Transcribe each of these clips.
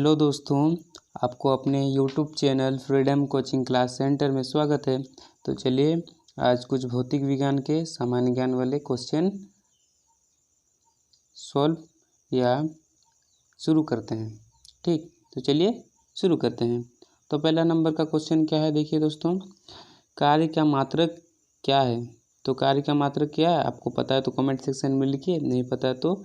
Hello दोस्तों, आपको अपने YouTube channel freedom coaching class centre में स्वागत है। तो चलिए आज कुछ भौतिक विज्ञान के सामान्य ज्ञान वाले क्वेश्चन सॉल्व या शुरू करते हैं। ठीक, तो चलिए शुरू करते हैं। तो पहला नंबर का क्वेश्चन क्या है, देखिए दोस्तों, कार्य का मात्रक क्या है। तो कार्य का मात्रक क्या है, आपको पता है तो कमेंट सेक्शन में लिखिए, नहीं पता है तो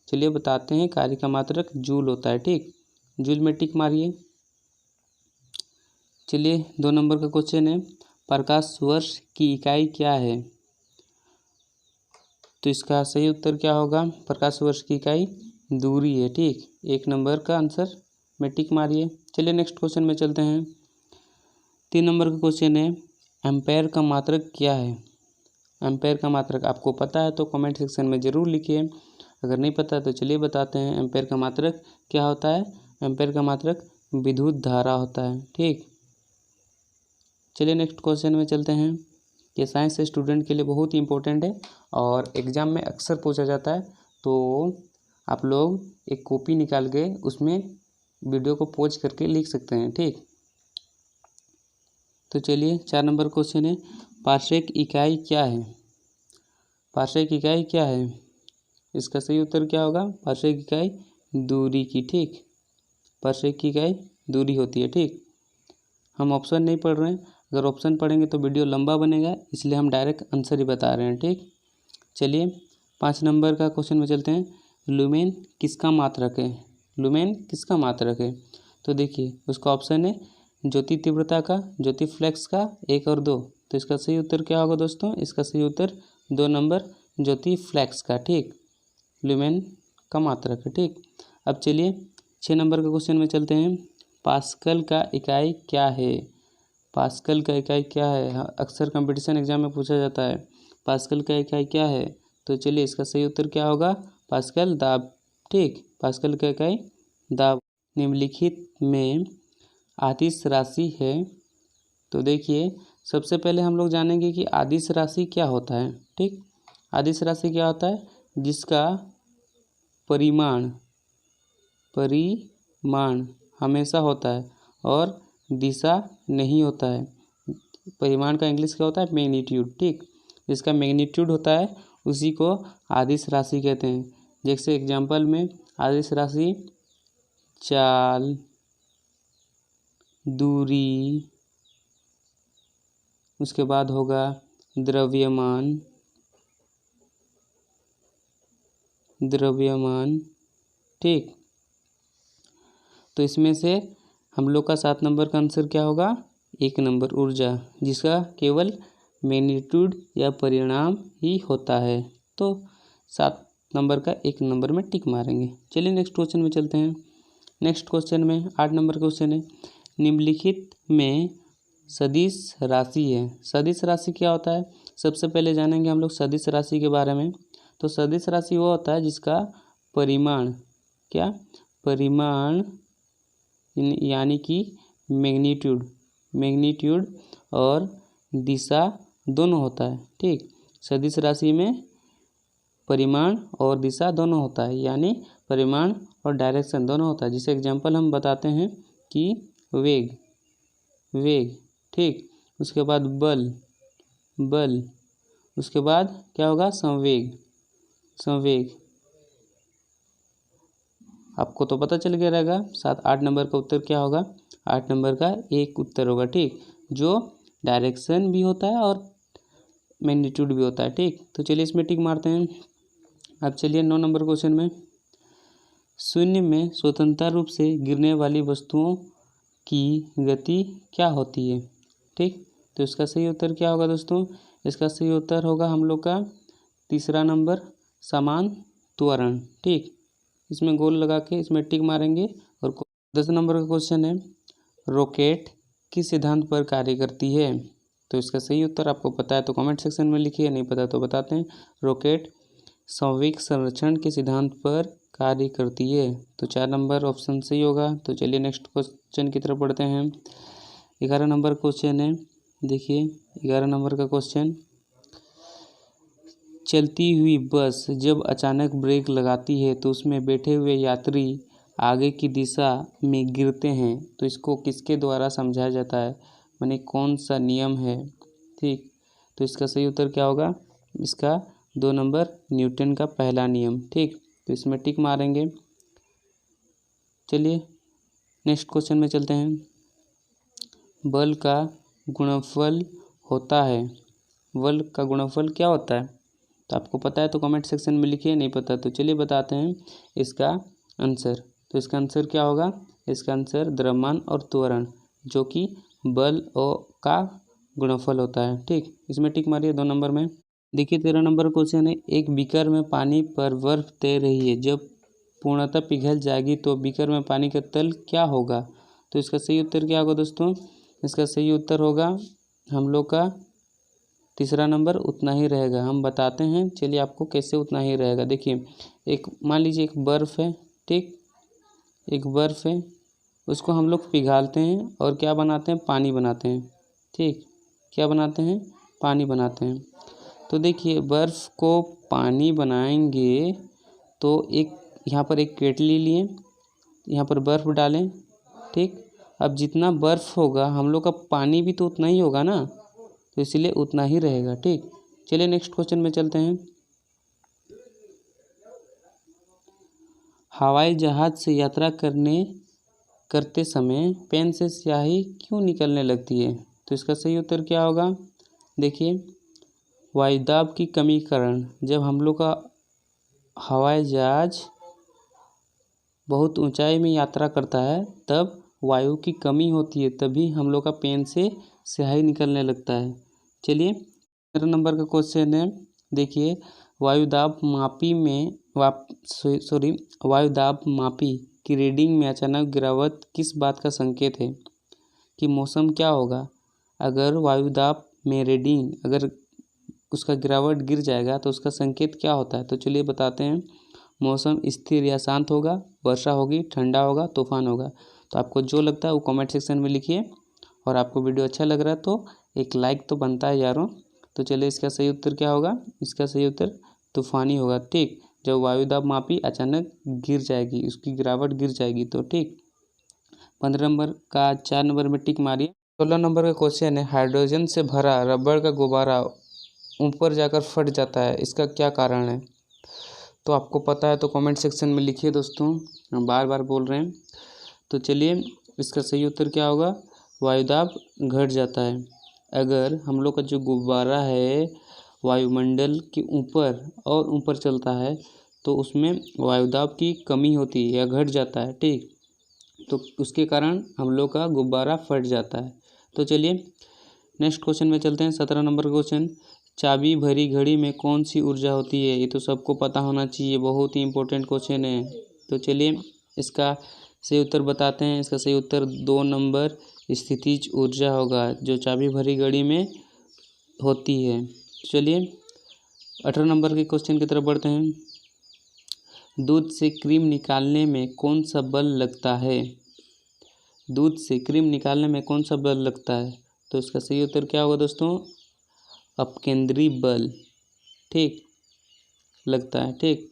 चलिए बताते हैं। कार्य का मात्रक जूल होता है। ठीक, जूल में टिक मारिए। चलिए 2 नंबर का क्वेश्चन है, प्रकाश वर्ष की इकाई क्या है। तो इसका सही उत्तर क्या होगा, प्रकाश वर्ष की इकाई दूरी है। ठीक, 1 नंबर का आंसर में टिक मारिए। चलिए नेक्स्ट क्वेश्चन में चलते हैं। 3 नंबर का क्वेश्चन है, एम्पेयर का मात्रक क्या है। एम्पेयर का मात्रक आपको पता है तो कमेंट सेक्शन में ज़रूर लिखिए, अगर नहीं पता तो चलिए बताते हैं। एम्पेयर का मात्रक क्या होता है, एम्पेयर का मात्रक विद्युत धारा होता है। ठीक, चलिए नेक्स्ट क्वेश्चन में चलते हैं। ये साइंस स्टूडेंट के लिए बहुत ही इंपॉर्टेंट है और एग्ज़ाम में अक्सर पूछा जाता है। तो आप लोग एक कॉपी निकाल के उसमें वीडियो को पॉज करके लिख सकते हैं। ठीक, तो चलिए 4 नंबर क्वेश्चन है, पार्सेक इकाई क्या है। पार्सेक इकाई क्या है, इसका सही उत्तर क्या होगा, पार्सेक इकाई दूरी की। ठीक, पार्सेक की इकाई दूरी होती है। ठीक, हम ऑप्शन नहीं पढ़ रहे हैं, अगर ऑप्शन पढ़ेंगे तो वीडियो लंबा बनेगा, इसलिए हम डायरेक्ट आंसर ही बता रहे हैं। ठीक, चलिए 5 नंबर का क्वेश्चन में चलते हैं, लुमेन किसका मात्रक है। लुमेन किसका मात्रक है, तो देखिए उसका ऑप्शन है ज्योति तीव्रता का, ज्योति फ्लैक्स का, 1 और 2। तो इसका सही उत्तर क्या होगा दोस्तों, इसका सही उत्तर 2 नंबर ज्योति फ्लैक्स का। ठीक, लुमेन का मात्रक है। ठीक, अब चलिए 6 नंबर के क्वेश्चन में चलते हैं, पास्कल का इकाई क्या है। पास्कल का इकाई क्या है, अक्सर कंपटीशन एग्जाम में पूछा जाता है, पास्कल का इकाई क्या है। तो चलिए इसका सही उत्तर क्या होगा, पास्कल दाब। ठीक, पास्कल का इकाई दाब। निम्नलिखित में अदिश राशि है। तो देखिए सबसे पहले हम लोग जानेंगे कि अदिश राशि क्या होता है। ठीक, अदिश राशि क्या होता है, जिसका परिमाण हमेशा होता है और दिशा नहीं होता है। परिमाण का इंग्लिश क्या होता है, मैग्नीट्यूड। ठीक, जिसका मैग्नीट्यूड होता है उसी को अदिश राशि कहते हैं। जैसे एग्जाम्पल में अदिश राशि चाल, दूरी, उसके बाद होगा द्रव्यमान। ठीक, तो इसमें से हम लोग का 7 नंबर का आंसर क्या होगा, 1 नंबर ऊर्जा, जिसका केवल मैग्नीट्यूड या परिणाम ही होता है। तो 7 नंबर का 1 नंबर में टिक मारेंगे। चलिए नेक्स्ट क्वेश्चन में चलते हैं। नेक्स्ट क्वेश्चन में 8 नंबर क्वेश्चन है, निम्नलिखित में सदिश राशि है। सदिश राशि क्या होता है, सबसे पहले जानेंगे हम लोग सदिश राशि के बारे में। तो सदिश राशि वो होता है जिसका परिमाण यानी कि मैग्नीट्यूड और दिशा दोनों होता है। ठीक, सदिश राशि में परिमाण और दिशा दोनों होता है, यानी परिमाण और डायरेक्शन दोनों होता है। जिसे एग्जांपल हम बताते हैं कि वेग। ठीक, उसके बाद बल, उसके बाद क्या होगा, संवेग। आपको तो पता चल गया रहेगा। 8 नंबर का उत्तर क्या होगा, 8 नंबर का 1 उत्तर होगा। ठीक, जो डायरेक्शन भी होता है और मैग्नीट्यूड भी होता है। ठीक, तो चलिए इसमें टिक मारते हैं। अब चलिए 9 नंबर क्वेश्चन में, शून्य में स्वतंत्र रूप से गिरने वाली वस्तुओं की गति क्या होती है। ठीक, तो इसका सही उत्तर क्या होगा दोस्तों, इसका सही उत्तर होगा हम लोग का 3 नंबर, समान त्वरण। ठीक, इसमें गोल लगा के इसमें टिक मारेंगे। और 10 नंबर का क्वेश्चन है, रॉकेट किस सिद्धांत पर कार्य करती है। तो इसका सही उत्तर आपको पता है तो कमेंट सेक्शन में लिखिए, नहीं पता तो बताते हैं। रॉकेट संवेग संरक्षण के सिद्धांत पर कार्य करती है। तो 4 नंबर ऑप्शन सही होगा। तो चलिए नेक्स्ट क्वेश्चन की तरफ बढ़ते हैं। 11 नंबर क्वेश्चन है, देखिए 11 नंबर का क्वेश्चन, चलती हुई बस जब अचानक ब्रेक लगाती है तो उसमें बैठे हुए यात्री आगे की दिशा में गिरते हैं तो इसको किसके द्वारा समझाया जाता है, माने कौन सा नियम है। ठीक, तो इसका सही उत्तर क्या होगा, इसका 2 नंबर न्यूटन का पहला नियम। ठीक, तो इसमें टिक मारेंगे। चलिए नेक्स्ट क्वेश्चन में चलते हैं। बल का गुणनफल होता है, बल का गुणनफल क्या होता है, तो आपको पता है तो कमेंट सेक्शन में लिखिए, नहीं पता तो चलिए बताते हैं इसका आंसर। तो इसका आंसर क्या होगा, इसका आंसर द्रव्यमान और त्वरण जो कि बल का गुणनफल होता है। ठीक, इसमें टिक मारिए 2 नंबर में। देखिए 13 नंबर क्वेश्चन है, एक बीकर में पानी पर बर्फ तैर रही है, जब पूर्णतः पिघल जाएगी तो बीकर में पानी का तल क्या होगा। तो इसका सही उत्तर क्या होगा दोस्तों, इसका सही उत्तर होगा हम लोग का तीसरा नंबर उतना ही रहेगा। हम बताते हैं, चलिए आपको कैसे उतना ही रहेगा। देखिए एक मान लीजिए एक बर्फ़ है, ठीक, एक बर्फ़ है, उसको हम लोग पिघालते हैं और क्या बनाते हैं, पानी बनाते हैं। ठीक, क्या बनाते हैं, पानी बनाते हैं। तो देखिए बर्फ़ को पानी बनाएंगे तो एक यहाँ पर एक केटली लिए, यहाँ पर बर्फ़ डालें। ठीक, अब जितना बर्फ़ होगा हम लोग का पानी भी तो उतना ही होगा ना, तो इसलिए उतना ही रहेगा। ठीक, चलिए नेक्स्ट क्वेश्चन में चलते हैं। हवाई जहाज़ से यात्रा करते समय पेन से स्याही क्यों निकलने लगती है। तो इसका सही उत्तर क्या होगा, देखिए वायुदाब की कमी के कारण, जब हम लोग का हवाई जहाज़ बहुत ऊंचाई में यात्रा करता है तब वायु की कमी होती है, तभी हम लोग का पेन से स्याही निकलने लगता है। चलिए 13 नंबर का क्वेश्चन है, देखिए वायुदाब मापी की रीडिंग में अचानक गिरावट किस बात का संकेत है, कि मौसम क्या होगा। अगर वायुदाब में रीडिंग अगर उसका गिरावट गिर जाएगा तो उसका संकेत क्या होता है। तो चलिए बताते हैं, मौसम स्थिर या शांत होगा, वर्षा होगी, ठंडा होगा, तूफान होगा। तो आपको जो लगता है वो कमेंट सेक्शन में लिखिए, और आपको वीडियो अच्छा लग रहा है तो एक लाइक तो बनता है यारों। तो चलिए इसका सही उत्तर क्या होगा, इसका सही उत्तर तूफानी होगा। ठीक, जब वायुदाब मापी अचानक गिर जाएगी, उसकी गिरावट गिर जाएगी तो। ठीक, 15 नंबर का 4 नंबर में टिक मारिए। 16 नंबर का क्वेश्चन है, हाइड्रोजन से भरा रबड़ का गुब्बारा ऊपर जाकर फट जाता है, इसका क्या कारण है। तो आपको पता है तो कमेंट सेक्शन में लिखिए दोस्तों, हम बार बार बोल रहे हैं। तो चलिए इसका सही उत्तर क्या होगा, वायुदाब घट जाता है। अगर हम लोग का जो गुब्बारा है वायुमंडल के ऊपर और ऊपर चलता है तो उसमें वायुदाब की कमी होती है या घट जाता है। ठीक, तो उसके कारण हम लोग का गुब्बारा फट जाता है। तो चलिए नेक्स्ट क्वेश्चन में चलते हैं। 17 नंबर क्वेश्चन, चाबी भरी घड़ी में कौन सी ऊर्जा होती है। ये तो सबको पता होना चाहिए, बहुत ही इंपॉर्टेंट क्वेश्चन है। तो चलिए इसका सही उत्तर बताते हैं। इसका सही उत्तर 2 नंबर स्थितिज ऊर्जा होगा, जो चाबी भरी घड़ी में होती है। चलिए 18 नंबर के क्वेश्चन की तरफ बढ़ते हैं। दूध से क्रीम निकालने में कौन सा बल लगता है। दूध से क्रीम निकालने में कौन सा बल लगता है। तो इसका सही उत्तर क्या होगा दोस्तों, अपकेंद्री बल। ठीक, लगता है। ठीक,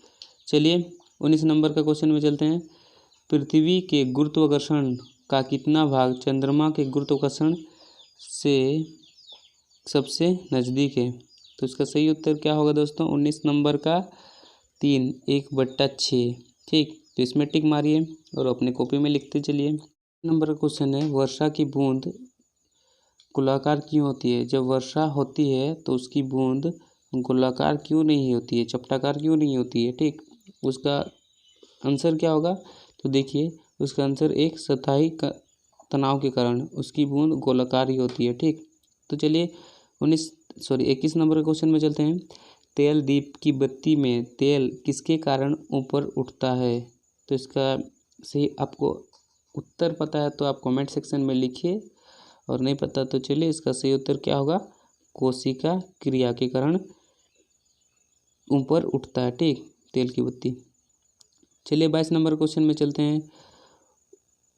चलिए 19 नंबर का क्वेश्चन में चलते हैं। पृथ्वी के गुरुत्वाकर्षण का कितना भाग चंद्रमा के गुरुत्वाकर्षण से सबसे नज़दीक है। तो इसका सही उत्तर क्या होगा दोस्तों, 19 नंबर का 3/1/6। ठीक, तो इसमें टिक मारिए और अपने कॉपी में लिखते चलिए। नंबर का क्वेश्चन है, वर्षा की बूंद गोलाकार क्यों होती है। जब वर्षा होती है तो उसकी बूंद गोलाकार क्यों नहीं होती है, चपटाकार क्यों नहीं होती है। ठीक, उसका आंसर क्या होगा, तो देखिए उसका आंसर एक सतही तनाव के कारण उसकी बूंद गोलाकार ही होती है। ठीक, तो चलिए 21 नंबर के क्वेश्चन में चलते हैं। तेल दीप की बत्ती में तेल किसके कारण ऊपर उठता है। तो इसका सही आपको उत्तर पता है तो आप कमेंट सेक्शन में लिखिए, और नहीं पता तो चलिए इसका सही उत्तर क्या होगा, कोशिका क्रिया के कारण ऊपर उठता है। ठीक, तेल की बत्ती। चलिए 22 नंबर क्वेश्चन में चलते हैं।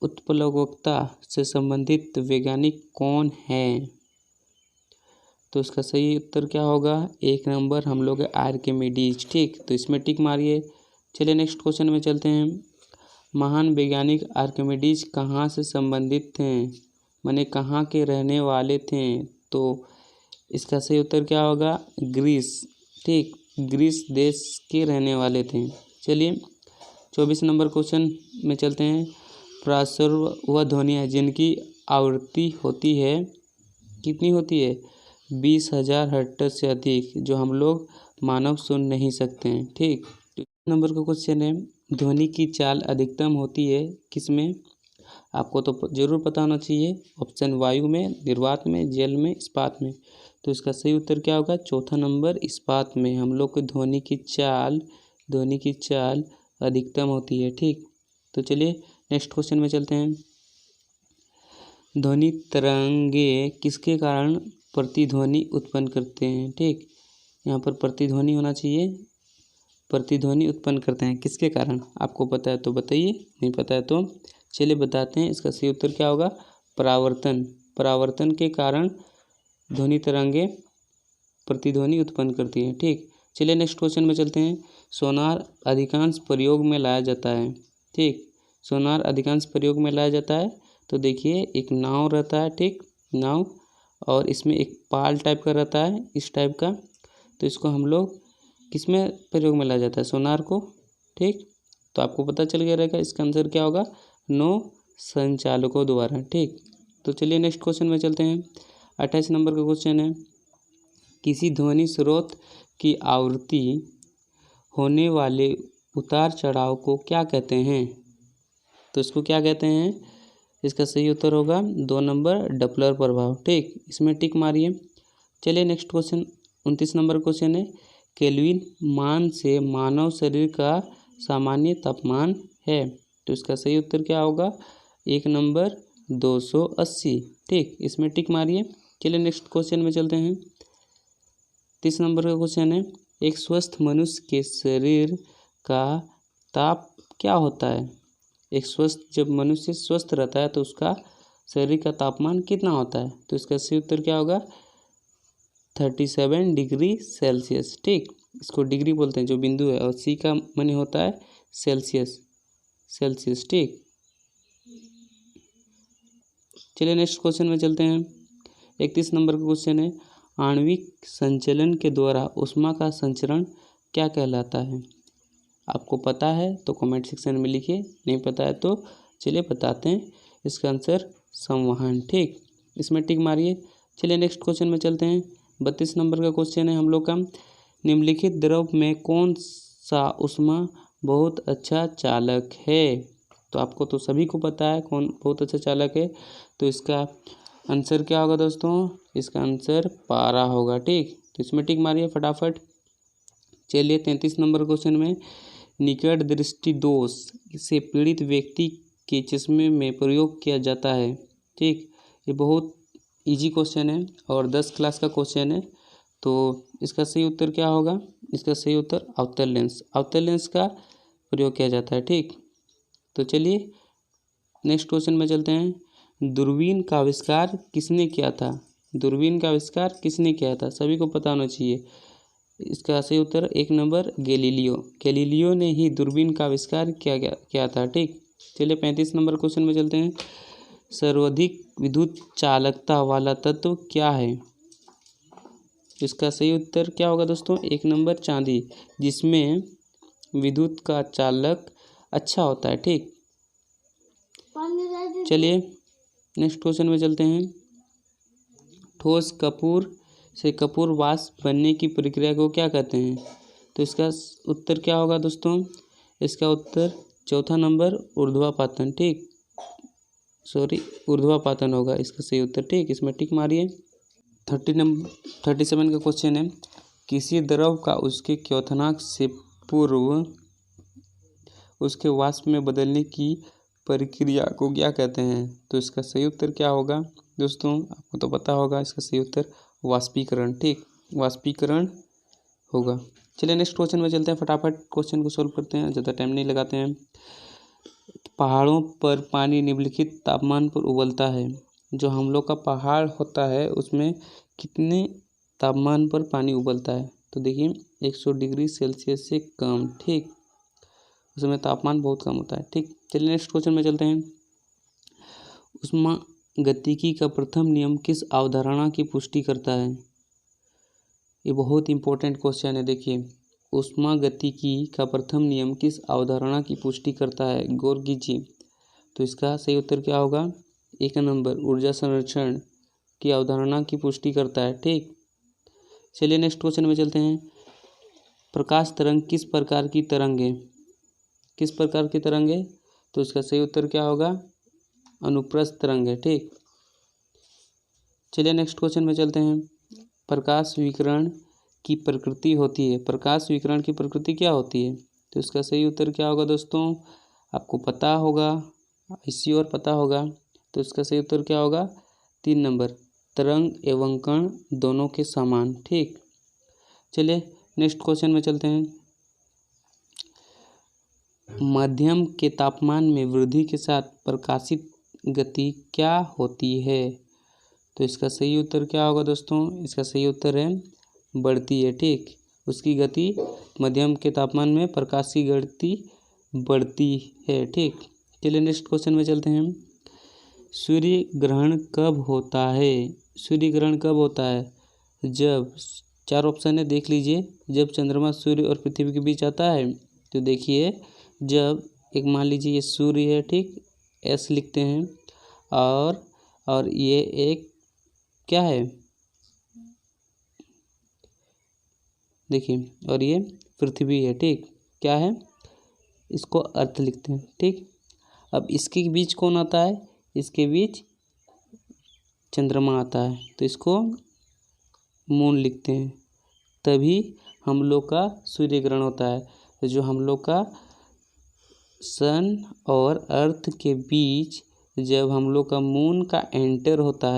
उत्प्लवकता से संबंधित वैज्ञानिक कौन है। तो इसका सही उत्तर क्या होगा, 1 नंबर हम लोग आर्किमिडीज। ठीक, तो इसमें टिक मारिए। चलिए नेक्स्ट क्वेश्चन में चलते हैं। महान वैज्ञानिक आर्किमिडीज कहाँ से संबंधित थे, माने कहाँ के रहने वाले थे। तो इसका सही उत्तर क्या होगा, ग्रीस। ठीक, ग्रीस देश के रहने वाले थे। चलिए 24 नंबर क्वेश्चन में चलते हैं। प्रासुर वह ध्वनियाँ जिनकी आवृत्ति होती है, कितनी होती है, 20,000 हर्ट्ज से अधिक, जो हम लोग मानव सुन नहीं सकते हैं। ठीक, नंबर का क्वेश्चन है, ध्वनि की चाल अधिकतम होती है किसमें, आपको तो जरूर पता होना चाहिए। ऑप्शन वायु में, निर्वात में, जल में, इस्पात में। तो इसका सही उत्तर क्या होगा, चौथा नंबर इस्पात में हम लोग को ध्वनि की चाल अधिकतम होती है। ठीक, तो चलिए नेक्स्ट क्वेश्चन में चलते हैं। ध्वनि तरंगे किसके कारण प्रतिध्वनि उत्पन्न करते हैं। ठीक, यहाँ पर प्रतिध्वनि होना चाहिए, प्रतिध्वनि उत्पन्न करते हैं किसके कारण, आपको पता है तो बताइए, नहीं पता है तो चलिए बताते हैं। इसका सही उत्तर क्या होगा, परावर्तन के कारण ध्वनि तरंगे प्रतिध्वनि उत्पन्न करती है। ठीक, चलिए नेक्स्ट क्वेश्चन में चलते हैं। सोनार अधिकांश प्रयोग में लाया जाता है। ठीक, सोनार अधिकांश प्रयोग में लाया जाता है। तो देखिए एक नाव रहता है, ठीक, नाव, और इसमें एक पाल टाइप का रहता है, इस टाइप का। तो इसको हम लोग किस में प्रयोग में लाया जाता है, सोनार को। ठीक, तो आपको पता चल गया रहेगा इसका आंसर क्या होगा, नौ संचालकों द्वारा। ठीक, तो चलिए नेक्स्ट क्वेश्चन में चलते हैं। 28 नंबर का क्वेश्चन है, किसी ध्वनि स्रोत की आवृत्ति होने वाले उतार चढ़ाव को क्या कहते हैं। तो इसको क्या कहते हैं, इसका सही उत्तर होगा 2 नंबर डपलर प्रभाव। ठीक, इसमें टिक मारिए। चलिए नेक्स्ट क्वेश्चन 29 नंबर क्वेश्चन है, केल्विन मान से मानव शरीर का सामान्य तापमान है। तो इसका सही उत्तर क्या होगा, 1 नंबर 280। ठीक, इसमें टिक मारिए। चलिए नेक्स्ट क्वेश्चन में चलते हैं। 30 नंबर का क्वेश्चन है, एक स्वस्थ मनुष्य के शरीर का ताप क्या होता है। एक स्वस्थ, जब मनुष्य स्वस्थ रहता है तो उसका शरीर का तापमान कितना होता है। तो इसका सही उत्तर क्या होगा, 37 डिग्री सेल्सियस। ठीक, इसको डिग्री बोलते हैं जो बिंदु है, और सी का माने होता है सेल्सियस। ठीक, चलिए नेक्स्ट क्वेश्चन में चलते हैं। 31 नंबर का क्वेश्चन है, आणविक संचलन के द्वारा ऊष्मा का संचरण क्या कहलाता है। आपको पता है तो कमेंट सेक्शन में लिखिए, नहीं पता है तो चलिए बताते हैं। इसका आंसर संवहन। ठीक, इसमें टिक मारिए। चलिए नेक्स्ट क्वेश्चन में चलते हैं। 32 नंबर का क्वेश्चन है हम लोग का, निम्नलिखित द्रव में कौन सा ऊष्मा बहुत अच्छा चालक है। तो आपको तो सभी को पता है कौन बहुत अच्छा चालक है। तो इसका आंसर क्या होगा दोस्तों, इसका आंसर पारा होगा। ठीक, तो इसमें टिक मारिए फटाफट। चलिए 33 नंबर क्वेश्चन में, निकट दृष्टि दोष से पीड़ित व्यक्ति के चश्मे में प्रयोग किया जाता है। ठीक, ये बहुत इजी क्वेश्चन है और 10 क्लास का क्वेश्चन है। तो इसका सही उत्तर क्या होगा, इसका सही उत्तर अवतल लेंस का प्रयोग किया जाता है। ठीक, तो चलिए नेक्स्ट क्वेश्चन में चलते हैं। दूरबीन का आविष्कार किसने किया था। दूरबीन का आविष्कार किसने किया था, सभी को पता होना चाहिए। इसका सही उत्तर 1 नंबर गैलीलियो ने ही दूरबीन का आविष्कार किया था। ठीक, चलिए 35 नंबर क्वेश्चन में चलते हैं। सर्वाधिक विद्युत चालकता वाला तत्व क्या है। इसका सही उत्तर क्या होगा दोस्तों, 1 नंबर चांदी, जिसमें विद्युत का चालक अच्छा होता है। ठीक, चलिए नेक्स्ट क्वेश्चन में चलते हैं। ठोस कपूर से कपूर वाष्प बनने की प्रक्रिया को क्या कहते हैं। तो इसका उत्तर क्या होगा दोस्तों, इसका उत्तर चौथा नंबर ऊर्ध्वापातन। ठीक, ऊर्ध्वापातन होगा इसका सही उत्तर। ठीक, इसमें टिक मारिए। 37 का क्वेश्चन है, किसी द्रव का उसके क्वथनांक से पूर्व उसके वाष्प में बदलने की प्रक्रिया को क्या कहते हैं। तो इसका सही उत्तर क्या होगा दोस्तों, आपको तो पता होगा, इसका सही उत्तर वाष्पीकरण। ठीक, वाष्पीकरण होगा। चलिए नेक्स्ट क्वेश्चन में चलते हैं, फटाफट क्वेश्चन को सोल्व करते हैं, ज़्यादा टाइम नहीं लगाते हैं। पहाड़ों पर पानी निम्नलिखित तापमान पर उबलता है। जो हम लोग का पहाड़ होता है उसमें कितने तापमान पर पानी उबलता है। तो देखिए 100 डिग्री सेल्सियस से कम। ठीक, उसमें तापमान बहुत कम होता है। ठीक, चलिए नेक्स्ट क्वेश्चन में चलते हैं। ऊष्मागतिकी का प्रथम नियम किस अवधारणा की पुष्टि करता है? ये बहुत इंपॉर्टेंट क्वेश्चन है। देखिए, ऊष्मागतिकी का प्रथम नियम किस अवधारणा की पुष्टि करता है? गौर कीजिए। तो इसका सही उत्तर क्या होगा? 1 नंबर, ऊर्जा संरक्षण की अवधारणा की पुष्टि करता है। ठीक, चलिए नेक्स्ट क्वेश्चन में चलते हैं। प्रकाश तरंग किस प्रकार की तरंग है? किस प्रकार की तरंग है? तो इसका सही उत्तर क्या होगा? अनुप्रस्थ तरंग है। ठीक, चलिए नेक्स्ट क्वेश्चन में चलते हैं। प्रकाश विकिरण की प्रकृति होती है। प्रकाश विकिरण की प्रकृति क्या होती है? तो इसका सही उत्तर क्या होगा दोस्तों? आपको पता होगा, इसी और पता होगा। तो इसका सही उत्तर क्या होगा? 3 नंबर, तरंग एवं कण दोनों के समान। ठीक, चलिए नेक्स्ट क्वेश्चन में चलते हैं। माध्यम के तापमान में वृद्धि के साथ प्रकाशित गति क्या होती है? तो इसका सही उत्तर क्या होगा दोस्तों? इसका सही उत्तर है बढ़ती है। ठीक, उसकी गति मध्यम के तापमान में प्रकाश की गति बढ़ती है। ठीक, चलिए नेक्स्ट क्वेश्चन में चलते हैं। सूर्य ग्रहण कब होता है? सूर्य ग्रहण कब होता है? जब, 4 ऑप्शन है, देख लीजिए। जब चंद्रमा सूर्य और पृथ्वी के बीच आता है, तो देखिए जब एक मान लीजिए ये सूर्य है, ठीक, एस लिखते हैं, और ये एक क्या है, देखिए, और ये पृथ्वी है। ठीक, क्या है, इसको अर्थ लिखते हैं। ठीक, अब इसके बीच कौन आता है? इसके बीच चंद्रमा आता है, तो इसको मून लिखते हैं। तभी हम लोग का सूर्य ग्रहण होता है। तो जो हम लोग का सन और अर्थ के बीच जब हम लोग का मून का एंटर होता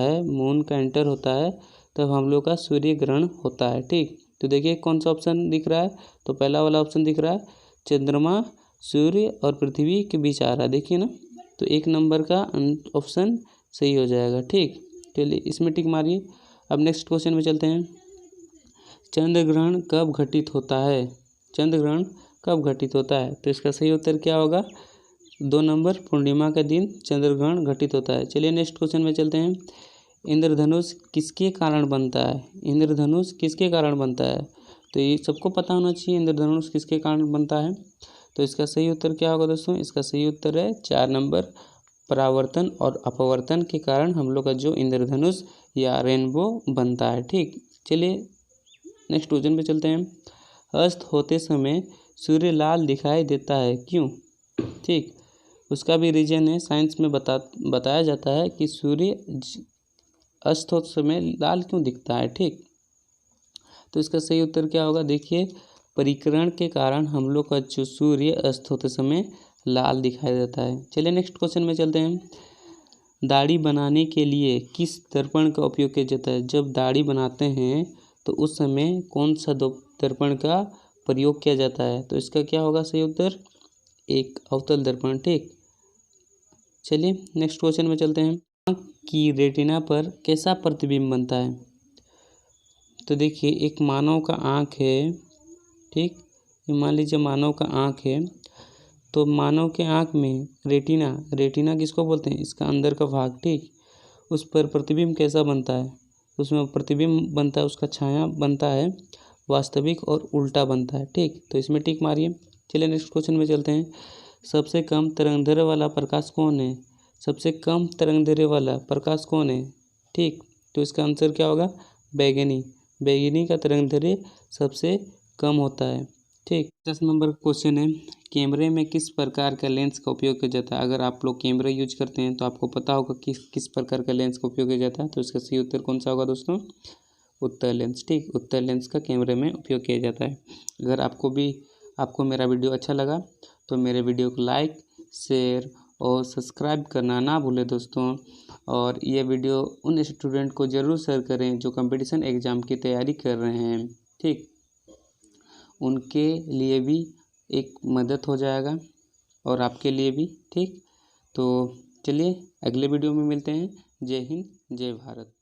है, तब हम लोग का सूर्य ग्रहण होता है। ठीक, तो देखिए कौन सा ऑप्शन दिख रहा है? तो पहला वाला ऑप्शन दिख रहा है, चंद्रमा सूर्य और पृथ्वी के बीच आ रहा है, देखिए ना। तो 1 नंबर का ऑप्शन सही हो जाएगा। ठीक, चलिए इसमें टिक मारिए। अब नेक्स्ट क्वेश्चन में चलते हैं। चंद्र ग्रहण कब घटित होता है? चंद्र ग्रहण कब घटित होता है? तो इसका सही उत्तर क्या होगा? 2 नंबर, पूर्णिमा के दिन चंद्र ग्रहण घटित होता है। चलिए नेक्स्ट क्वेश्चन में चलते हैं। इंद्रधनुष किसके कारण बनता है? इंद्रधनुष किसके कारण बनता है? तो ये सबको पता होना चाहिए इंद्रधनुष किसके कारण बनता है। तो इसका सही उत्तर क्या होगा दोस्तों? इसका सही उत्तर है 4 नंबर, परावर्तन और अपवर्तन के कारण हम लोग का जो इंद्रधनुष या रेनबो बनता है। ठीक, चलिए नेक्स्ट क्वेश्चन पे चलते हैं। अस्त होते समय सूर्य लाल दिखाई देता है, क्यों? ठीक, उसका भी रीजन है, साइंस में बताया जाता है कि सूर्य अस्त होते समय लाल क्यों दिखता है। ठीक, तो इसका सही उत्तर क्या होगा? देखिए, परिकरण के कारण हम लोग का जो सूर्य अस्त होते समय लाल दिखाई देता है। चलिए नेक्स्ट क्वेश्चन में चलते हैं। दाढ़ी बनाने के लिए किस दर्पण का उपयोग किया जाता है? जब दाढ़ी बनाते हैं तो उस समय कौन सा दर्पण का प्रयोग किया जाता है? तो इसका क्या होगा सही उत्तर? 1 अवतल दर्पण। ठीक, चलिए नेक्स्ट क्वेश्चन में चलते हैं। आँख की रेटिना पर कैसा प्रतिबिंब बनता है? तो देखिए, एक मानव का आँख है, ठीक, मान लीजिए मानव का आँख है, तो मानव के आँख में रेटिना किसको बोलते हैं? इसका अंदर का भाग। ठीक, उस पर प्रतिबिंब कैसा बनता है? उसमें प्रतिबिंब बनता है, उसका छाया बनता है, वास्तविक और उल्टा बनता है। ठीक, तो इसमें टिक मारिए। चलिए नेक्स्ट क्वेश्चन में चलते हैं। सबसे कम तरंगदैर्घ्य वाला प्रकाश कौन है? सबसे कम तरंगदैर्घ्य वाला प्रकाश कौन है? ठीक, तो इसका आंसर क्या होगा? बैगनी का तरंगदैर्घ्य सबसे कम होता है। ठीक, 10 नंबर क्वेश्चन है। कैमरे में किस प्रकार का लेंस का उपयोग किया जाता है? अगर आप लोग कैमरा यूज करते हैं तो आपको पता होगा कि किस प्रकार का लेंस का उपयोग किया जाता है। तो इसका सही उत्तर कौन सा होगा दोस्तों? उत्तल लेंस। ठीक, उत्तल लेंस का कैमरे में उपयोग किया जाता है। अगर आपको मेरा वीडियो अच्छा लगा तो मेरे वीडियो को लाइक, शेयर और सब्सक्राइब करना ना भूलें दोस्तों। और ये वीडियो उन स्टूडेंट को ज़रूर शेयर करें जो कंपटीशन एग्ज़ाम की तैयारी कर रहे हैं। ठीक, उनके लिए भी एक मदद हो जाएगा और आपके लिए भी। ठीक, तो चलिए अगले वीडियो में मिलते हैं। जय हिंद, जय भारत।